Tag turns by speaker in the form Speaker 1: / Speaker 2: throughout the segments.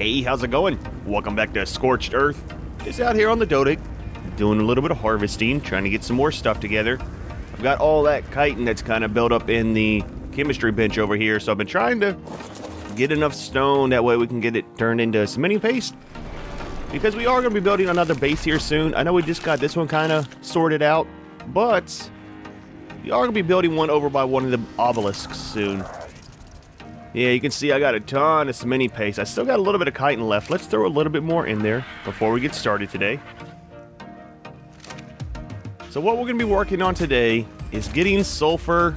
Speaker 1: Hey, how's it going? Welcome back to Scorched Earth. Just out here on the Doedic, doing a little bit of harvesting, trying to get some more stuff together. I've got all that chitin that's kind of built up in the chemistry bench over here, so I've been trying to get enough stone, that way we can get it turned into cementing paste. Because we are going to be building another base here soon. I know we just got this one kind of sorted out, but we are going to be building one over by one of the obelisks soon. Yeah, you can see I got a ton of cementing paste. I still got a little bit of chitin left. Let's throw a little bit more in there before we get started today. So what we're going to be working on today is getting sulfur.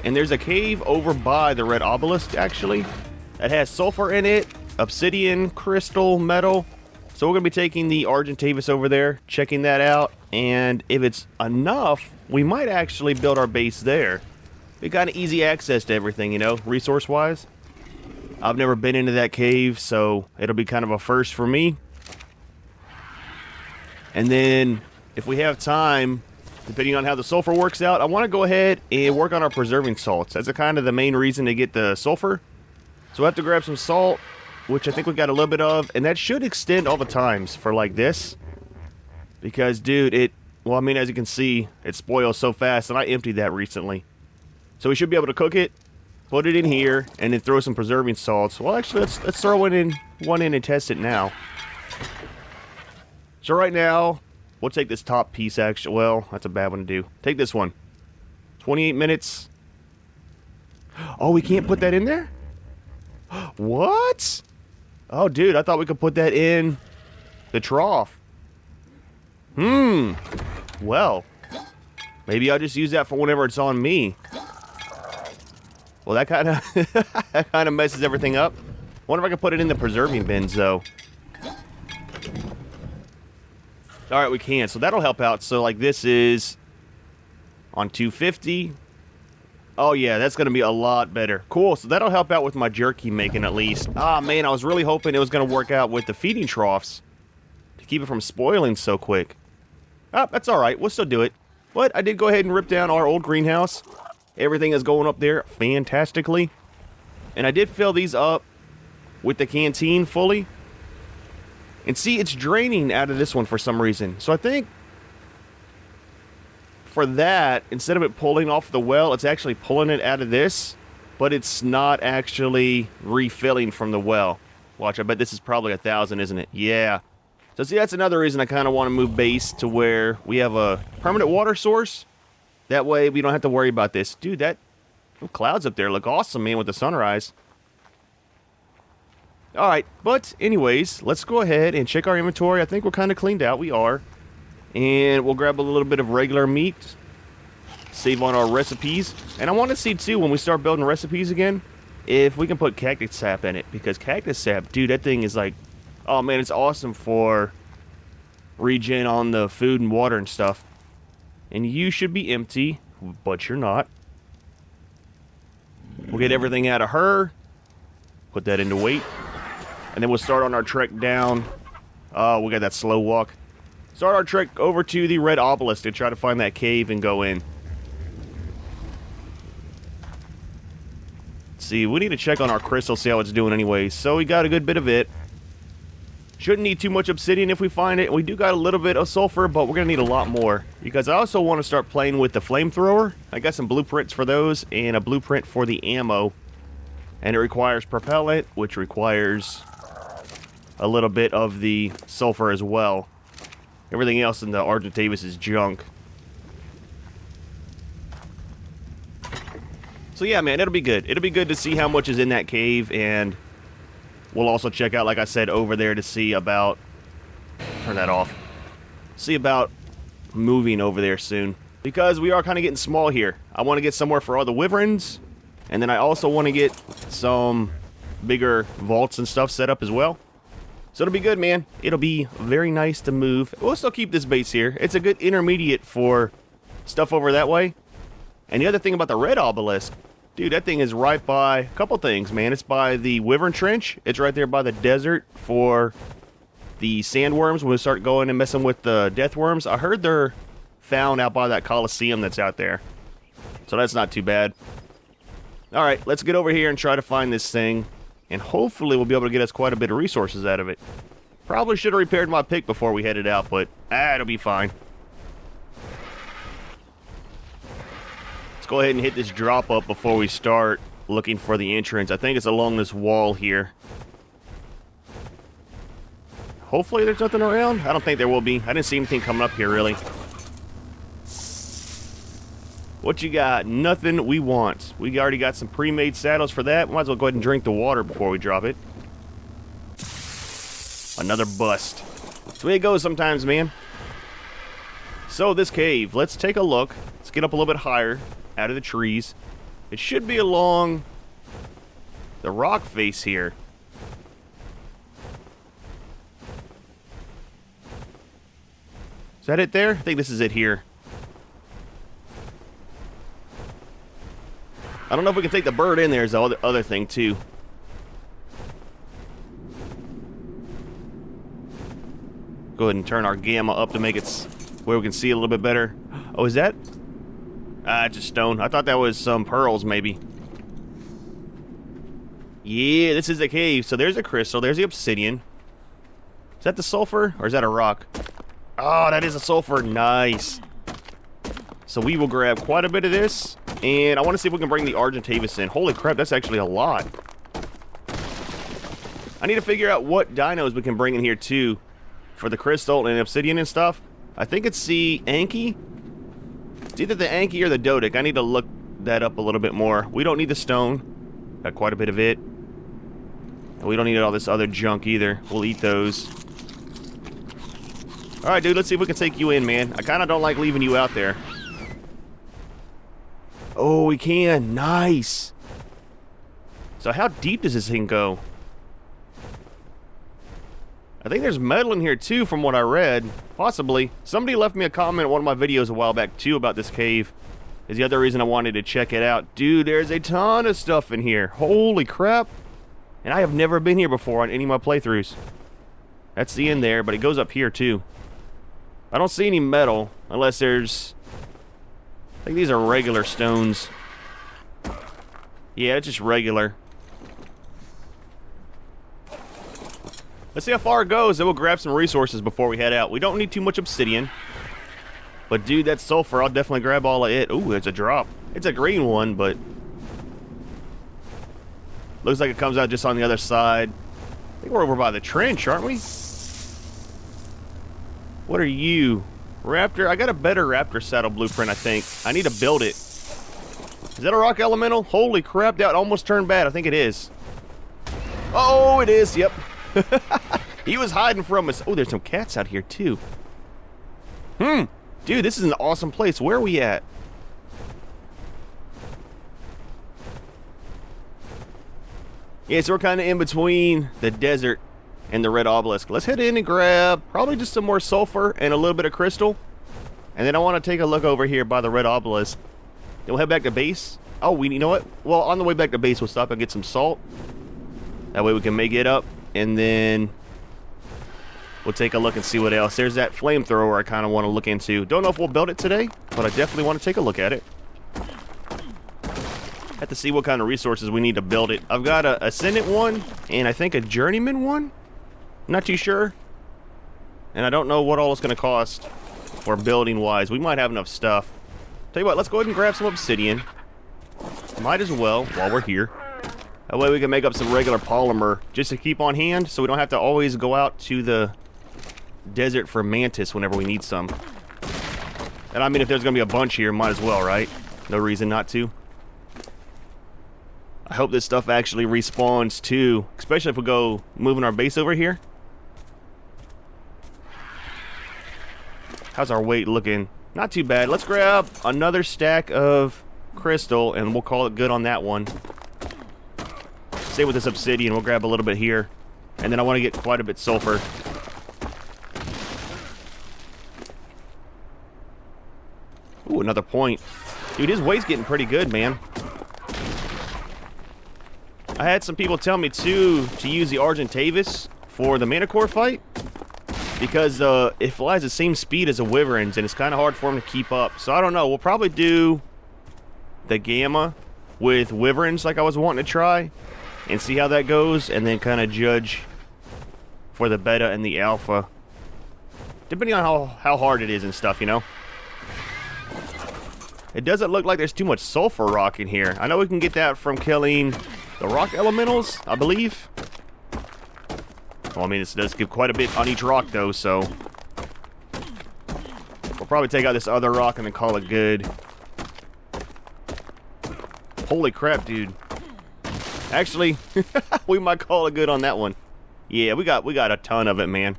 Speaker 1: And there's a cave over by the red obelisk, actually, that has sulfur in it, obsidian, crystal, metal. So we're going to be taking the Argentavis over there, checking that out. And if it's enough, we might actually build our base there. We got an easy access to everything, you know, resource-wise. I've never been into that cave, so it'll be kind of a first for me. And then, if we have time, depending on how the sulfur works out, I want to go ahead and work on our preserving salts. That's kind of the main reason to get the sulfur. So I have to grab some salt, which I think we got a little bit of, and that should extend all the times for like this. Because, dude, well, I mean, as you can see, it spoils so fast, and I emptied that recently. So we should be able to cook it, put it in here, and then throw some preserving salts. Well, actually, let's throw one in and test it now. So right now, we'll take this top piece, actually. Well, that's a bad one to do. Take this one. 28 minutes. Oh, we can't put that in there? What? Oh, dude, I thought we could put that in the trough. Well, maybe I'll just use that for whenever it's on me. Well, that kind of messes everything up. Wonder if I can put it in the preserving bins, though. Alright, we can. So that'll help out. So, like, this is on 250. Oh, yeah, that's going to be a lot better. Cool. So that'll help out with my jerky making, at least. Ah, man, I was really hoping it was going to work out with the feeding troughs to keep it from spoiling so quick. Ah, that's alright. We'll still do it. But I did go ahead and rip down our old greenhouse. Everything is going up there fantastically. And I did fill these up with the canteen fully. And see, it's draining out of this one for some reason. So I think for that, instead of it pulling off the well, it's actually pulling it out of this. But it's not actually refilling from the well. Watch, I bet this is probably 1,000, isn't it? Yeah. So see, that's another reason I kind of want to move base to where we have a permanent water source. That way we don't have to worry about this. Dude, that clouds up there look awesome, man, with the sunrise. Alright, but anyways, let's go ahead and check our inventory. I think we're kind of cleaned out. We are. And we'll grab a little bit of regular meat. Save on our recipes. And I want to see, too, when we start building recipes again, if we can put cactus sap in it. Because cactus sap, dude, that thing is like... Oh, man, it's awesome for regen on the food and water and stuff. And you should be empty, but you're not. We'll get everything out of her. Put that into weight. And then we'll start on our trek down. Oh, we got that slow walk. Start our trek over to the red obelisk to try to find that cave and go in. Let's see, we need to check on our crystal, see how it's doing anyway. So we got a good bit of it. Shouldn't need too much obsidian if we find it. We do got a little bit of sulfur, but we're going to need a lot more. Because I also want to start playing with the flamethrower. I got some blueprints for those and a blueprint for the ammo. And it requires propellant, which requires a little bit of the sulfur as well. Everything else in the Argentavis is junk. So yeah, man, it'll be good. It'll be good to see how much is in that cave, and we'll also check out, like I said, over there to see about... Turn that off. See about moving over there soon. Because we are kind of getting small here. I want to get somewhere for all the wyverns. And then I also want to get some bigger vaults and stuff set up as well. So it'll be good, man. It'll be very nice to move. We'll still keep this base here. It's a good intermediate for stuff over that way. And the other thing about the red obelisk, dude, that thing is right by a couple things, man. It's by the Wyvern Trench. It's right there by the desert for the sandworms when we start going and messing with the death worms. I heard they're found out by that Coliseum that's out there. So that's not too bad. Alright, let's get over here and try to find this thing. and hopefully we'll be able to get us quite a bit of resources out of it. Probably should have repaired my pick before we headed out, but it'll be fine. Let's go ahead and hit this drop up before we start looking for the entrance. I think it's along this wall here. Hopefully there's nothing around. I don't think there will be. I didn't see anything coming up here, really. What you got? Nothing we want. We already got some pre-made saddles for that. Might as well go ahead and drink the water before we drop it. Another bust. That's the way it goes sometimes, man. So, this cave. Let's take a look. Let's get up a little bit higher out of the trees. It should be along the rock face here. Is that it there? I think this is it here. I don't know if we can take the bird in there is the other thing, too. Go ahead and turn our gamma up to make it where we can see a little bit better. Oh, is that? Just stone. I thought that was some pearls, maybe. Yeah, this is a cave. So there's a crystal. There's the obsidian. Is that the sulfur? Or is that a rock? Oh, that is a sulfur. Nice. So we will grab quite a bit of this. And I want to see if we can bring the Argentavis in. Holy crap, that's actually a lot. I need to figure out what dinos we can bring in here, too. For the crystal and obsidian and stuff. I think it's the Anki. It's either the Anki or the Doedic. I need to look that up a little bit more. We don't need the stone. Got quite a bit of it. And we don't need all this other junk either. We'll eat those. Alright, dude, let's see if we can take you in, man. I kind of don't like leaving you out there. Oh, we can. Nice. So how deep does this thing go? I think there's metal in here, too, from what I read. Possibly. Somebody left me a comment in one of my videos a while back, too, about this cave. Is the other reason I wanted to check it out. Dude, there's a ton of stuff in here. Holy crap. And I have never been here before on any of my playthroughs. That's the end there, but it goes up here, too. I don't see any metal, unless there's... I think these are regular stones. Yeah, it's just regular. Let's see how far it goes, then we'll grab some resources before we head out. We don't need too much obsidian. But dude, that sulfur, I'll definitely grab all of it. Ooh, it's a drop. It's a green one, but... looks like it comes out just on the other side. I think we're over by the trench, aren't we? What are you? Raptor? I got a better Raptor saddle blueprint, I think. I need to build it. Is that a rock elemental? Holy crap, that almost turned bad. I think it is. Oh, it is. Yep. He was hiding from us. Oh, there's some cats out here, too. Dude, this is an awesome place. Where are we at? Yeah, so we're kind of in between the desert and the red obelisk. Let's head in and grab probably just some more sulfur and a little bit of crystal. And then I want to take a look over here by the red obelisk. Then we'll head back to base. Oh, you know what? Well, on the way back to base, we'll stop and get some salt. That way we can make it up. And then we'll take a look and see what else. There's that flamethrower I kind of want to look into. Don't know if we'll build it today, but I definitely want to take a look at it. Have to see what kind of resources we need to build it. I've got a Ascendant one, and I think a Journeyman one. Not too sure. And I don't know what all it's going to cost for building-wise. We might have enough stuff. Tell you what, let's go ahead and grab some obsidian. Might as well while we're here. That way we can make up some regular polymer just to keep on hand so we don't have to always go out to the desert for mantis whenever we need some. And I mean, if there's going to be a bunch here, might as well, right? No reason not to. I hope this stuff actually respawns too, especially if we go moving our base over here. How's our weight looking? Not too bad. Let's grab another stack of crystal and we'll call it good on that one. Stay with this obsidian. We'll grab a little bit here. And then I want to get quite a bit sulfur. Ooh, another point. Dude, his weight's getting pretty good, man. I had some people tell me, too, to use the Argentavis for the Manticore fight. Because it flies the same speed as the Wyverns, and it's kind of hard for them to keep up. So I don't know. We'll probably do the Gamma with Wyverns like I was wanting to try. and see how that goes, and then kind of judge for the beta and the alpha, depending on how hard it is and stuff, you know. It doesn't look like there's too much sulfur rock in here. I know we can get that from killing the rock elementals, I believe. Well, I mean, this does give quite a bit on each rock, though, so we'll probably take out this other rock and then call it good. Holy crap, dude. Actually, we might call it good on that one. Yeah, we got a ton of it, man.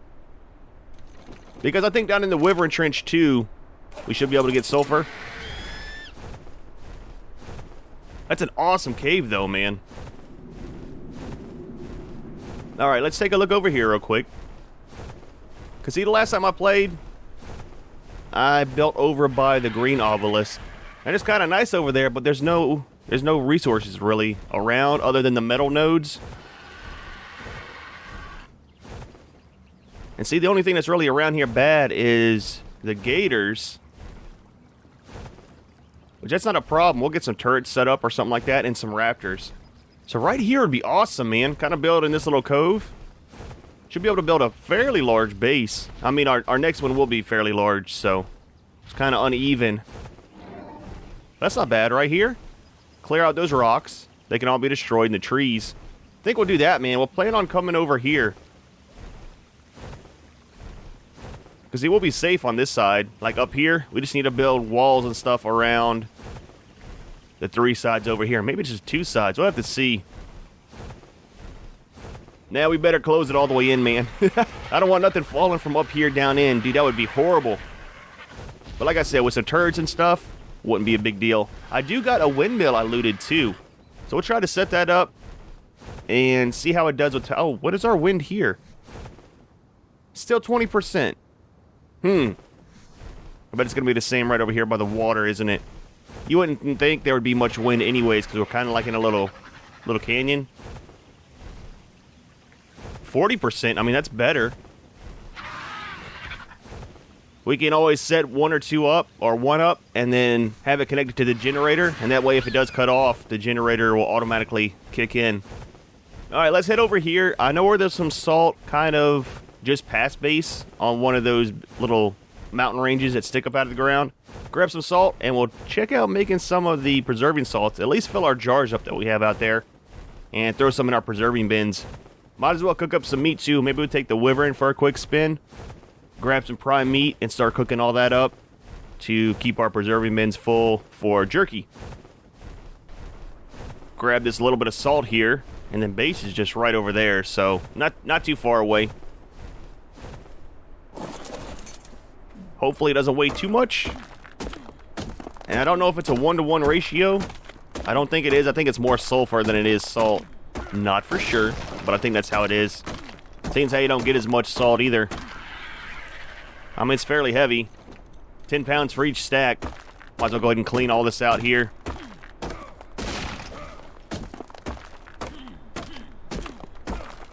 Speaker 1: Because I think down in the Wyvern Trench, too, we should be able to get sulfur. That's an awesome cave, though, man. Alright, let's take a look over here real quick. Because, see, the last time I played, I built over by the green obelisk. And it's kind of nice over there, but there's no resources, really, around other than the metal nodes. And see, the only thing that's really around here bad is the gators. Which, that's not a problem. We'll get some turrets set up or something like that and some raptors. So right here would be awesome, man. Kind of build in this little cove. Should be able to build a fairly large base. I mean, our next one will be fairly large, so it's kind of uneven. That's not bad right here. Clear out those rocks. They can all be destroyed in the trees. I think we'll do that, man. We'll plan on coming over here. Because he will be safe on this side. Like up here, we just need to build walls and stuff around the 3 sides over here. Maybe just 2 sides. We'll have to see. Now we better close it all the way in, man. I don't want nothing falling from up here down in. Dude, that would be horrible. But like I said, with some turrets and stuff, wouldn't be a big deal. I do got a windmill I looted too. So we'll try to set that up and see how it does with... Oh, what is our wind here? Still 20%. I bet it's going to be the same right over here by the water, isn't it? You wouldn't think there would be much wind anyways, because we're kind of like in a little canyon. 40%, I mean, that's better. We can always set 1 or 2 up, or 1 up, and then have it connected to the generator, and that way if it does cut off, the generator will automatically kick in. Alright, let's head over here. I know where there's some salt kind of just past base on one of those little mountain ranges that stick up out of the ground. Grab some salt, and we'll check out making some of the preserving salts. At least fill our jars up that we have out there, and throw some in our preserving bins. Might as well cook up some meat too. Maybe we'll take the Wyvern for a quick spin. Grab some prime meat and start cooking all that up to keep our preserving bins full for jerky. Grab this little bit of salt here, and then base is just right over there, so not too far away. Hopefully it doesn't weigh too much. And I don't know if it's a 1-to-1 ratio. I don't think it is. I think it's more sulfur than it is salt. Not for sure, but I think that's how it is. Seems how you don't get as much salt either. I mean, it's fairly heavy. 10 pounds for each stack. Might as well go ahead and clean all this out here.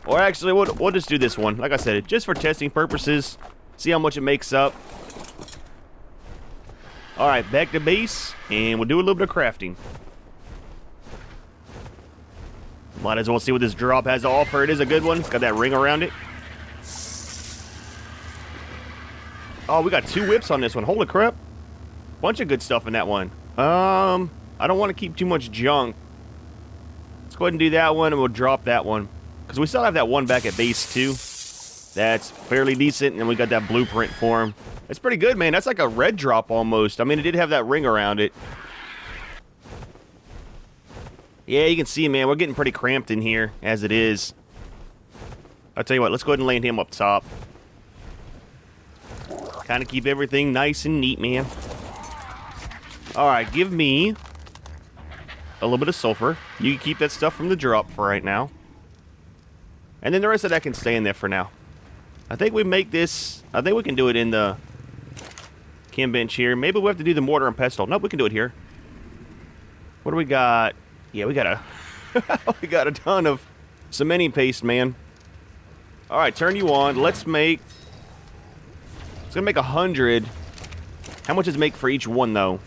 Speaker 1: Or actually, we'll just do this one. Like I said, just for testing purposes. See how much it makes up. Alright, back to base, and we'll do a little bit of crafting. Might as well see what this drop has to offer. It is a good one. It's got that ring around it. Oh, we got 2 whips on this one. Holy crap. Bunch of good stuff in that one. I don't want to keep too much junk. Let's go ahead and do that one, and we'll drop that one. Because we still have that one back at base, too. That's fairly decent, and we got that blueprint for him. It's pretty good, man. That's like a red drop almost. I mean, it did have that ring around it. Yeah, you can see, man, we're getting pretty cramped in here as it is. I'll tell you what, let's go ahead and land him up top. Kind of keep everything nice and neat, man. Alright, give me a little bit of sulfur. You can keep that stuff from the drop for right now. And then the rest of that can stay in there for now. I think we make this... I think we can do it in the chem bench here. Maybe we have to do the mortar and pestle. Nope, we can do it here. What do we got? Yeah, we got a... we got a ton of cementing paste, man. Alright, turn you on. Let's make... It's gonna make 100. How much does it make for each one, though?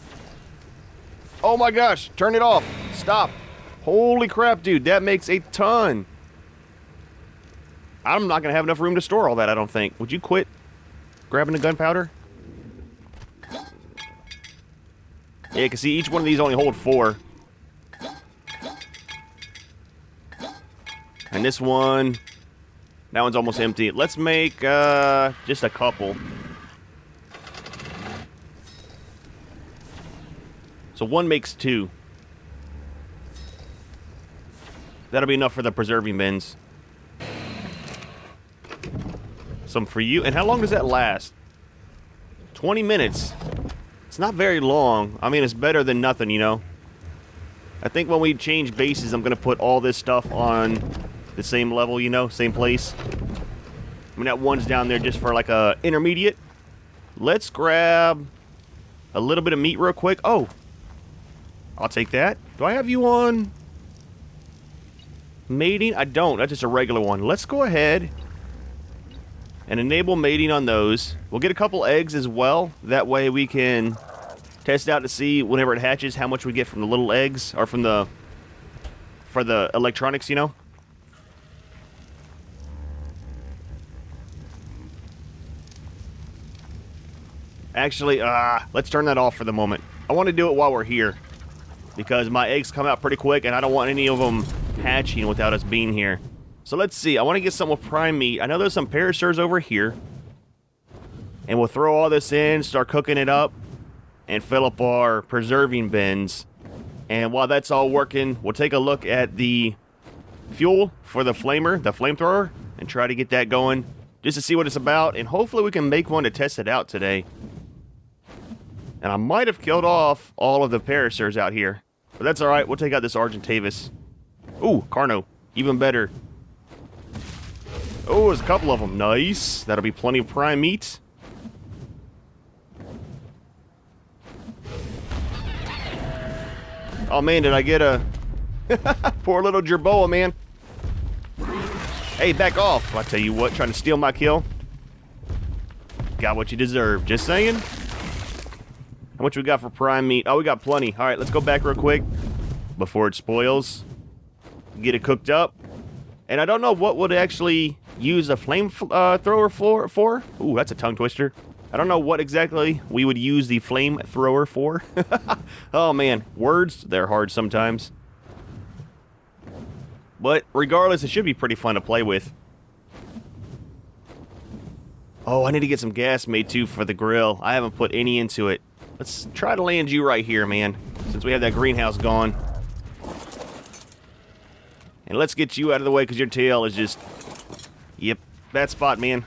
Speaker 1: Oh my gosh! Turn it off! Stop! Holy crap, dude. That makes a ton. I'm not going to have enough room to store all that, I don't think. Would you quit grabbing the gunpowder? Yeah, you can see each one of these only hold 4. And this one, that one's almost empty. Let's make just a couple. So 1 makes 2. That'll be enough for the preserving bins. Some for you. And how long does that last? 20 minutes. It's not very long. I mean, it's better than nothing, you know. I think when we change bases, I'm going to put all this stuff on the same level, you know, same place. I mean, that one's down there just for like a intermediate. Let's grab a little bit of meat real quick. Oh, I'll take that. Do I have you on mating? I don't. That's just a regular one. Let's go ahead and enable mating on those. We'll get a couple eggs as well. That way we can test out to see whenever it hatches how much we get from the little eggs, or for the electronics, you know. Actually, let's turn that off for the moment. I want to do it while we're here, because my eggs come out pretty quick, and I don't want any of them hatching without us being here. So let's see. I want to get some with prime meat. I know there's some paracers over here. And we'll throw all this in, start cooking it up, and fill up our preserving bins. And while that's all working, we'll take a look at the fuel for the flamer, the flamethrower, and try to get that going just to see what it's about. And hopefully we can make one to test it out today. And I might have killed off all of the paracers out here, but that's alright. We'll take out this Argentavis. Ooh, Carno. Even better. Oh, there's a couple of them. Nice. That'll be plenty of prime meat. Oh, man, did I get a... Poor little Jerboa, man. Hey, back off. I tell you what, trying to steal my kill. Got what you deserve. Just saying. How much we got for prime meat? Oh, we got plenty. All right, let's go back real quick before it spoils. Get it cooked up. And I don't know what would actually use a flame thrower for. Ooh, that's a tongue twister. I don't know what exactly we would use the flamethrower for. Oh, man. Words, they're hard sometimes. But regardless, it should be pretty fun to play with. Oh, I need to get some gas made, too, for the grill. I haven't put any into it. Let's try to land you right here, man, since we have that greenhouse gone. And let's get you out of the way, because your tail is just... Yep, bad spot, man.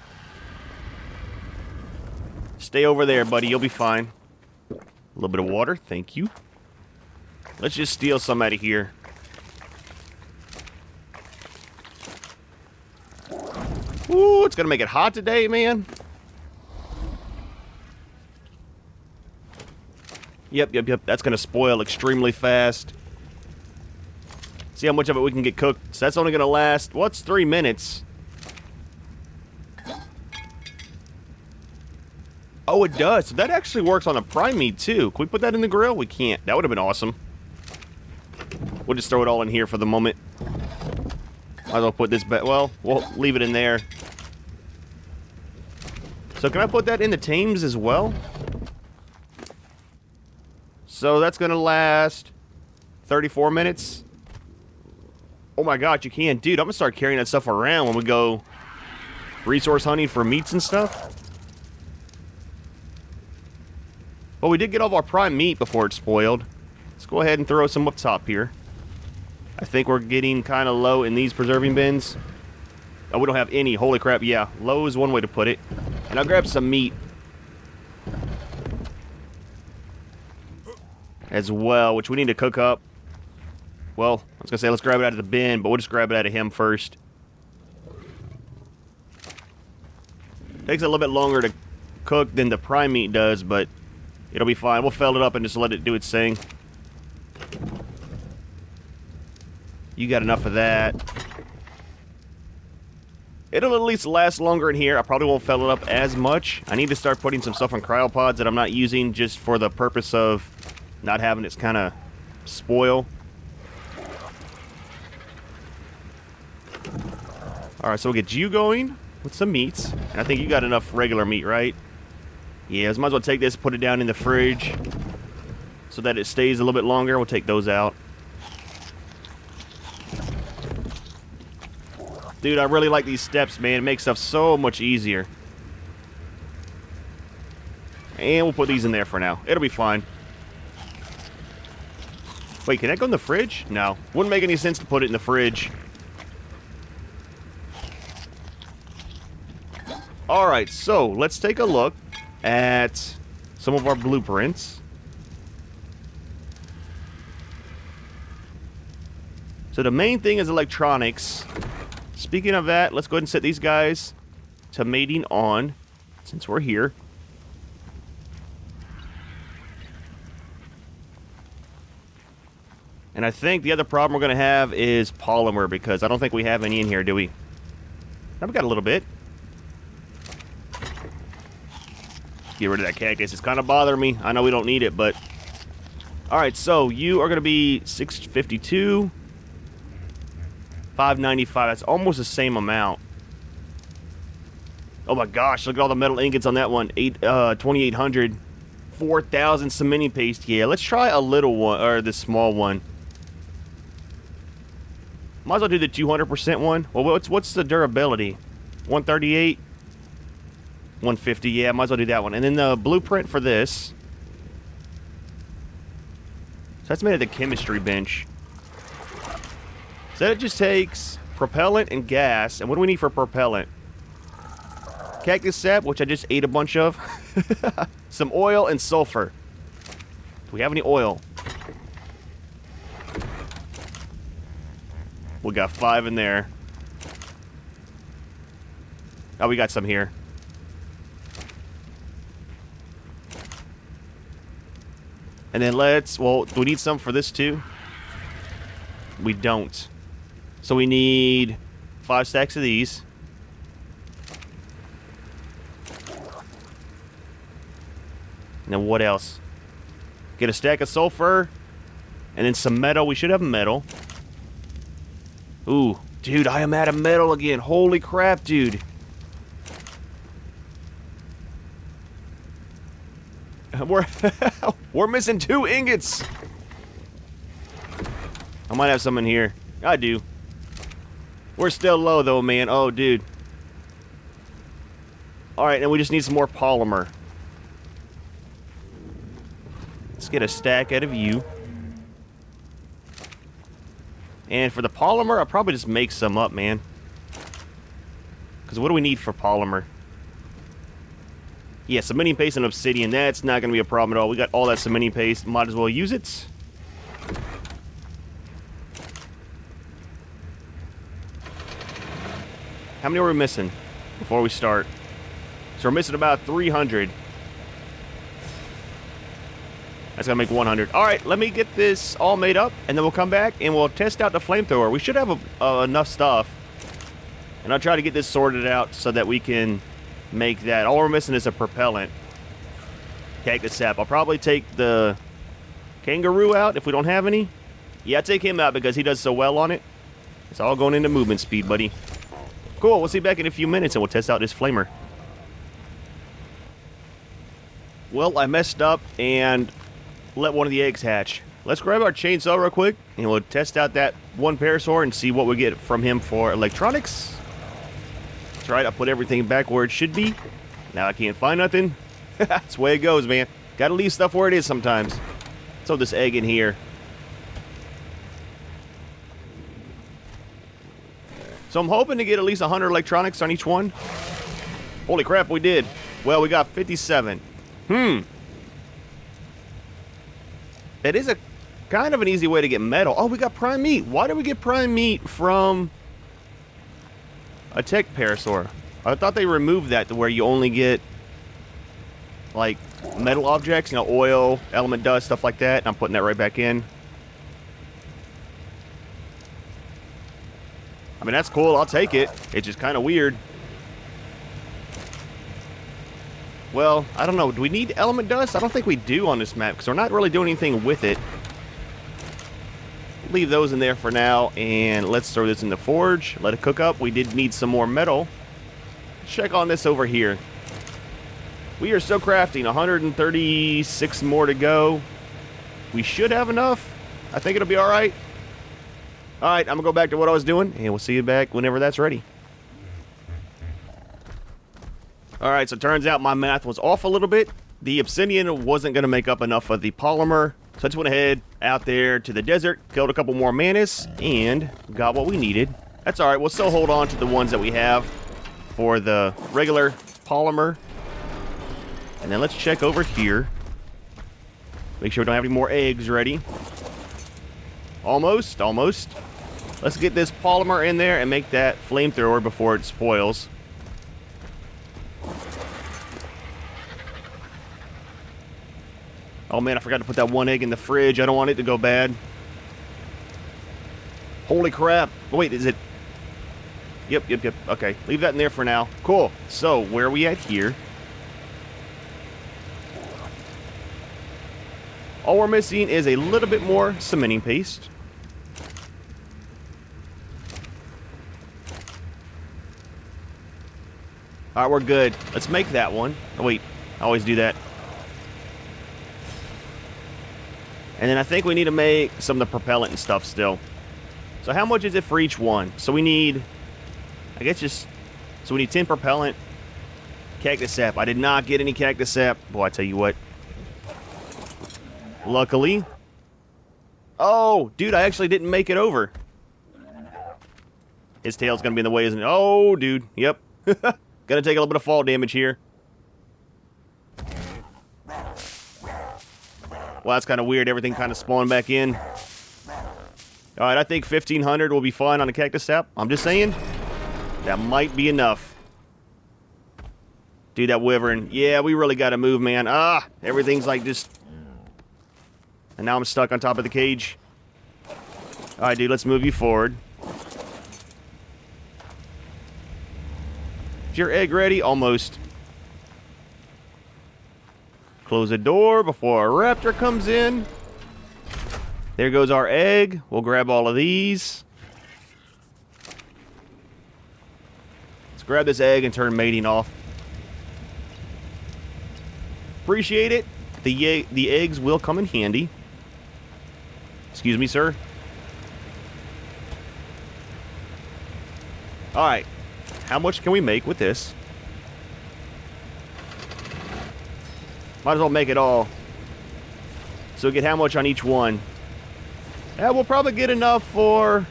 Speaker 1: Stay over there, buddy. You'll be fine. A little bit of water. Thank you. Let's just steal some out of here. Ooh, it's going to make it hot today, man. Yep. That's going to spoil extremely fast. See how much of it we can get cooked. So that's only going to last, what's 3 minutes? Oh, it does. So that actually works on a prime meat, too. Can we put that in the grill? We can't. That would have been awesome. We'll just throw it all in here for the moment. Might as well put this back. Well, we'll leave it in there. So can I put that in the tames as well? So that's going to last 34 minutes. Oh my god, you can. Dude, I'm going to start carrying that stuff around when we go resource hunting for meats and stuff. Well, we did get all of our prime meat before it spoiled. Let's go ahead and throw some up top here. I think we're getting kind of low in these preserving bins. Oh, we don't have any. Holy crap, yeah. Low is one way to put it. And I'll grab some meat as well, which we need to cook up. Well, I was going to say let's grab it out of the bin, but we'll just grab it out of him first. Takes a little bit longer to cook than the prime meat does, but it'll be fine. We'll fill it up and just let it do its thing. You got enough of that. It'll at least last longer in here. I probably won't fill it up as much. I need to start putting some stuff on cryopods that I'm not using just for the purpose of not having it kind of spoil. Alright, so we'll get you going with some meats. And I think you got enough regular meat, right? Yeah, might as well take this, put it down in the fridge so that it stays a little bit longer. We'll take those out. Dude, I really like these steps, man. It makes stuff so much easier. And we'll put these in there for now. It'll be fine. Wait, can that go in the fridge? No. Wouldn't make any sense to put it in the fridge. Alright, so let's take a look at some of our blueprints. So the main thing is electronics. Speaking of that, let's go ahead and set these guys to mating on, since we're here. And I think the other problem we're going to have is polymer, because I don't think we have any in here, do we? Now we got a little bit. Get rid of that cactus. It's kind of bothering me. I know we don't need it, but... Alright, so you are going to be 652. 595. That's almost the same amount. Oh my gosh, look at all the metal ingots on that one. 2,800. 4,000 cementing paste. Yeah, let's try a little one, or the small one. Might as well do the 200% one. Well, what's the durability? 138? 150, yeah, might as well do that one. And then the blueprint for this. So that's made of the chemistry bench. So that it just takes propellant and gas. And what do we need for propellant? Cactus sap, which I just ate a bunch of. Some oil and sulfur. Do we have any oil? We got 5 in there. Oh, we got some here. And then well, do we need some for this too? We don't. So we need 5 stacks of these. And then what else? Get a stack of sulfur. And then some metal. We should have metal. Ooh, dude, I am out of metal again. Holy crap, dude. We're missing 2 ingots. I might have some in here. I do. We're still low, though, man. Oh, dude. Alright, and we just need some more polymer. Let's get a stack out of you. And for the polymer, I'll probably just make some up, man. Because what do we need for polymer? Yeah, cementing paste and obsidian. That's not going to be a problem at all. We got all that cementing paste. Might as well use it. How many are we missing before we start? So we're missing about 300. That's going to make 100. Alright, let me get this all made up, and then we'll come back and we'll test out the flamethrower. We should have enough stuff. And I'll try to get this sorted out so that we can make that. All we're missing is a propellant. Cactus sap. I'll probably take the kangaroo out if we don't have any. Yeah, I'll take him out because he does so well on it. It's all going into movement speed, buddy. Cool, we'll see you back in a few minutes and we'll test out this flamer. Well, I messed up and let one of the eggs hatch. Let's grab our chainsaw real quick and we'll test out that one parasaur and see what we get from him for electronics. That's right, I put everything back where it should be. Now I can't find nothing. That's the way it goes, man. Gotta leave stuff where it is sometimes. Let's throw this egg in here. So I'm hoping to get at least 100 electronics on each one. Holy crap, we did. Well, we got 57. That is a kind of an easy way to get metal. Oh, we got prime meat. Why did we get prime meat from a tech parasaur? I thought they removed that to where you only get like metal objects, you know, oil, element dust, stuff like that. And I'm putting that right back in. I mean, that's cool. I'll take it. It's just kind of weird. Well, I don't know. Do we need element dust? I don't think we do on this map because we're not really doing anything with it. leave those in there for now, and let's throw this in the forge. Let it cook up. We did need some more metal. Check on this over here. We are still crafting. 136 more to go. We should have enough. I think it'll be all right. All right, I'm going to go back to what I was doing, and we'll see you back whenever that's ready. All right, so it turns out my math was off a little bit. The obsidian wasn't going to make up enough of the polymer, so I just went ahead out there to the desert, killed a couple more mantis, and got what we needed. That's all right. We'll still hold on to the ones that we have for the regular polymer. And then let's check over here. Make sure we don't have any more eggs ready. Almost. Let's get this polymer in there and make that flamethrower before it spoils. Oh man, I forgot to put that one egg in the fridge. I don't want it to go bad. Holy crap. Oh, wait, is it? Yep. Okay, leave that in there for now. Cool. So, where are we at here? All we're missing is a little bit more cementing paste. Alright, we're good. Let's make that one. Oh, wait. I always do that. And then I think we need to make some of the propellant and stuff still. So how much is it for each one? So we need, I guess so we need 10 propellant, cactus sap. I did not get any cactus sap. Boy, I tell you what. Luckily. Oh, dude, I actually didn't make it over. His tail's gonna be in the way, isn't it? Oh, dude. Yep. Gonna take a little bit of fall damage here. Well, that's kind of weird. Everything kind of spawned back in. Alright, I think 1,500 will be fine on the cactus sap. I'm just saying. That might be enough. Dude, that wyvern. Yeah, we really gotta move, man. Everything's like just... And now I'm stuck on top of the cage. Alright, dude, let's move you forward. Is your egg ready? Almost. Close the door before a raptor comes in. There goes our egg. We'll grab all of these. Let's grab this egg and turn mating off. Appreciate it. The eggs will come in handy. Excuse me, sir. Alright. How much can we make with this? Might as well make it all. So we get how much on each one? Yeah, we'll probably get enough for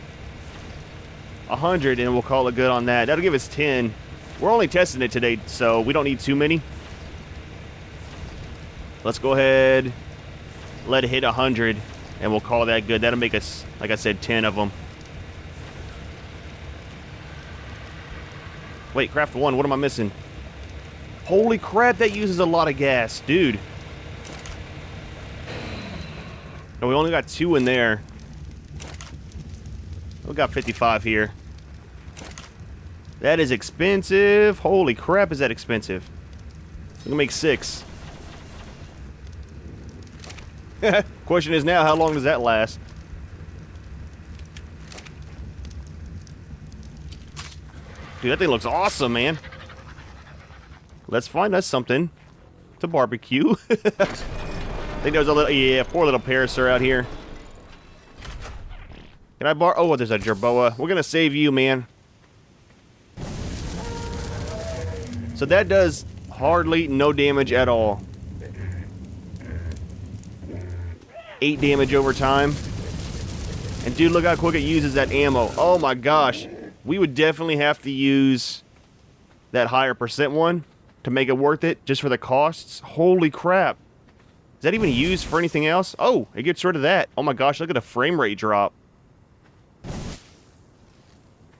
Speaker 1: 100 and we'll call it good on that. That'll give us 10. We're only testing it today, so we don't need too many. Let's go ahead, let it hit 100 and we'll call that good. That'll make us, like I said, 10 of them. Wait, craft one. What am I missing? Holy crap, that uses a lot of gas, dude. And we only got 2 in there. We got 55 here. That is expensive. Holy crap, is that expensive? We can make 6. Question is now, how long does that last? Dude, that thing looks awesome, man. Let's find us something to barbecue. I think there's a little... Yeah, poor little Parasaur out here. Can I Oh, there's a Jerboa. We're going to save you, man. So that does hardly no damage at all. 8 damage over time. And dude, look how quick it uses that ammo. Oh my gosh. We would definitely have to use that higher percent one to make it worth it, just for the costs. Holy crap. Is that even used for anything else? Oh, it gets rid of that. Oh my gosh, look at the frame rate drop.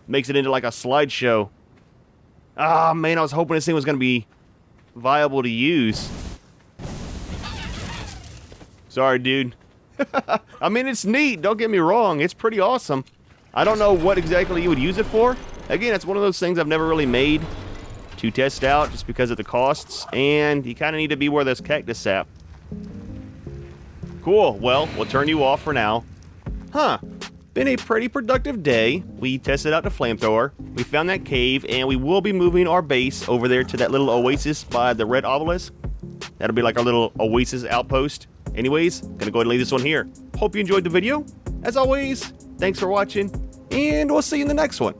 Speaker 1: Makes it into like a slideshow. Ah, man, I was hoping this thing was going to be viable to use. Sorry, dude. I mean, it's neat. Don't get me wrong. It's pretty awesome. I don't know what exactly you would use it for. Again, it's one of those things I've never really made to test out just because of the costs. And you kind of need to be where there's cactus sap. Cool. Well, we'll turn you off for now. Huh. been a pretty productive day. We tested out the flamethrower, we found that cave, and we will be moving our base over there to that little oasis by the red obelisk. That'll be like our little oasis outpost. Anyways, gonna go ahead and leave this one here. Hope you enjoyed the video. As always, thanks for watching, and we'll see you in the next one.